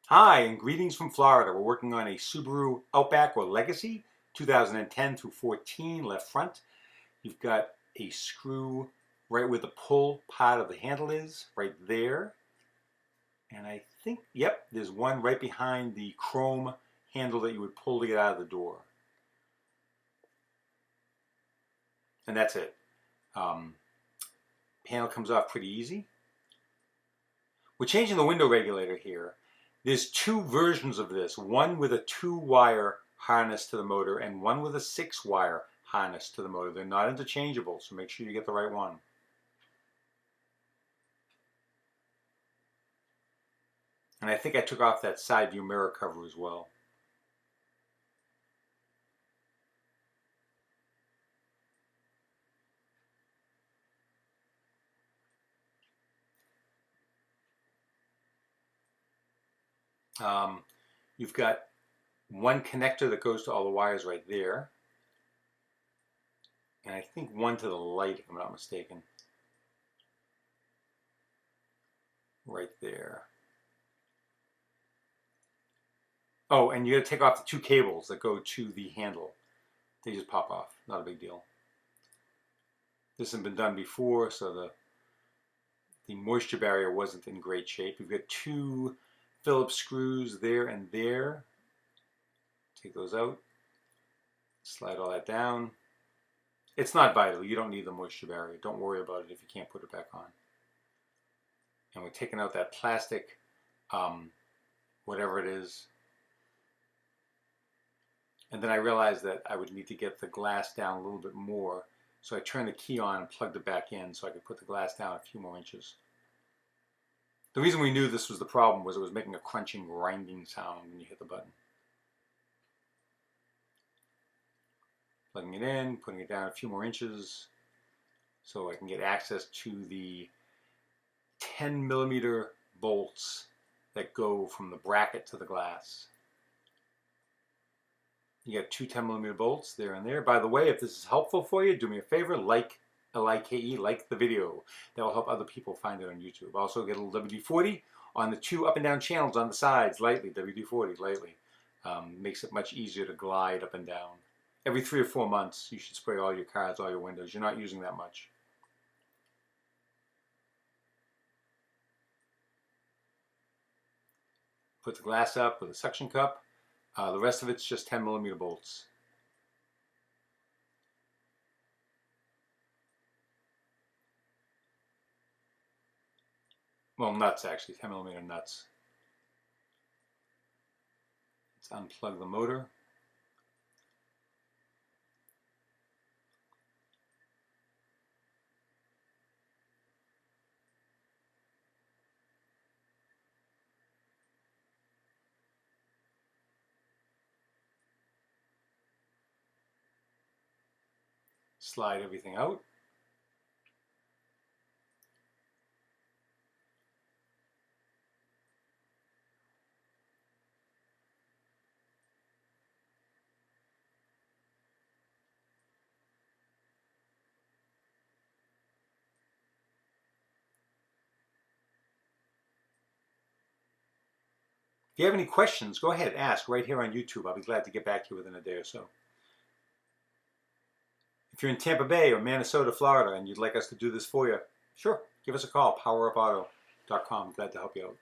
Hi, and greetings from Florida. We're working on a Subaru Outback or Legacy 2010 through 14 left front. You've got a screw right where the pull part of the handle is, right there. And I think, yep, there's one right behind the chrome handle that you would pull to get out of the door. And that's it. Panel comes off pretty easy. We're changing the window regulator here. There's two versions of this, one with a 2-wire harness to the motor and one with a 6-wire harness to the motor. They're not interchangeable, so make sure you get the right one. And I think I took off that side view mirror cover as well. You've got one connector that goes to all the wires right there. And I think one to the light, if I'm not mistaken. Right there. Oh, and you got to take off the 2 cables that go to the handle. They just pop off. Not a big deal. This hasn't been done before, so the moisture barrier wasn't in great shape. We've got 2 Phillips screws there and there. Take those out. Slide all that down. It's not vital. You don't need the moisture barrier. Don't worry about it if you can't put it back on. And we're taking out that plastic, whatever it is. And then I realized that I would need to get the glass down a little bit more. So I turned the key on and plugged it back in so I could put the glass down a few more inches. The reason we knew this was the problem was it was making a crunching, grinding sound when you hit the button. Plugging it in, putting it down a few more inches so I can get access to the 10mm bolts that go from the bracket to the glass. You got 2 10mm bolts there and there. By the way, if this is helpful for you, do me a favor, like L-I-K-E, like the video. That will help other people find it on YouTube. Also get a little WD-40 on the 2 up and down channels on the sides, lightly, WD-40, lightly. Makes it much easier to glide up and down. Every 3 or 4 months, you should spray all your cars, all your windows. You're not using that much. Put the glass up with a suction cup. The rest of it's just 10mm bolts. Well, nuts actually, 10mm nuts. Let's unplug the motor. Slide everything out. If you have any questions, go ahead, ask right here on YouTube. I'll be glad to get back to you within a day or so. If you're in Tampa Bay or Minnesota, Florida, and you'd like us to do this for you, sure, give us a call, powerupauto.com. Glad to help you out.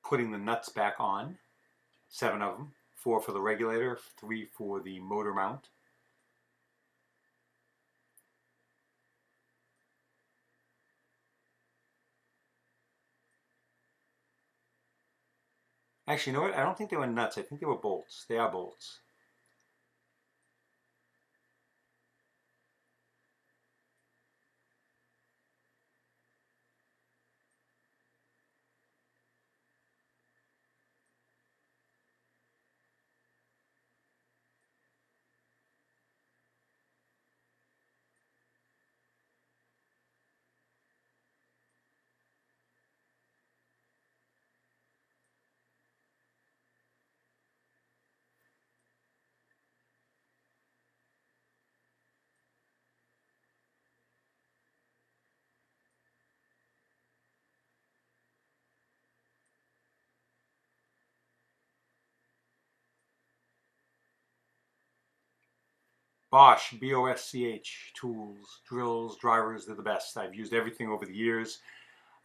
Putting the nuts back on, 7 of them, 4 for the regulator, 3 for the motor mount. Actually, you know what? I don't think they were nuts. I think they were bolts. They are bolts. Bosch, B-O-S-C-H, tools, drills, drivers, they're the best. I've used everything over the years.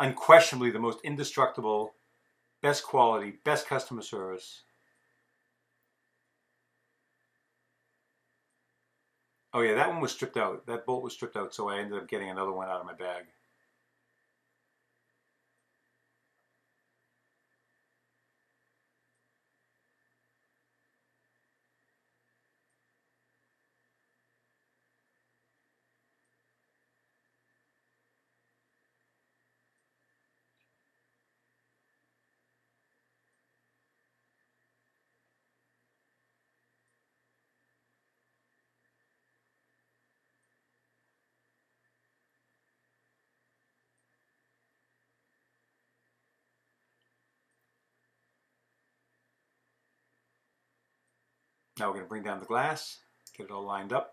Unquestionably the most indestructible, best quality, best customer service. Oh yeah, that one was stripped out. That bolt was stripped out, so I ended up getting another one out of my bag. Now we're going to bring down the glass, get it all lined up.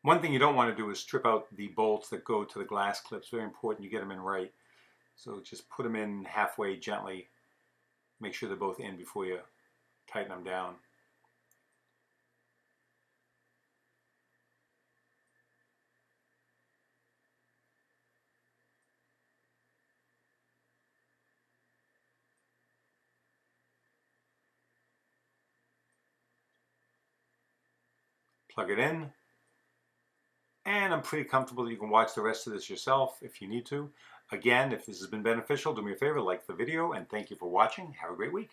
One thing you don't want to do is strip out the bolts that go to the glass clips. Very important you get them in right. So just put them in halfway gently. Make sure they're both in before you tighten them down. Plug it in. And I'm pretty comfortable that you can watch the rest of this yourself if you need to. Again, if this has been beneficial, do me a favor, like the video, and thank you for watching. Have a great week.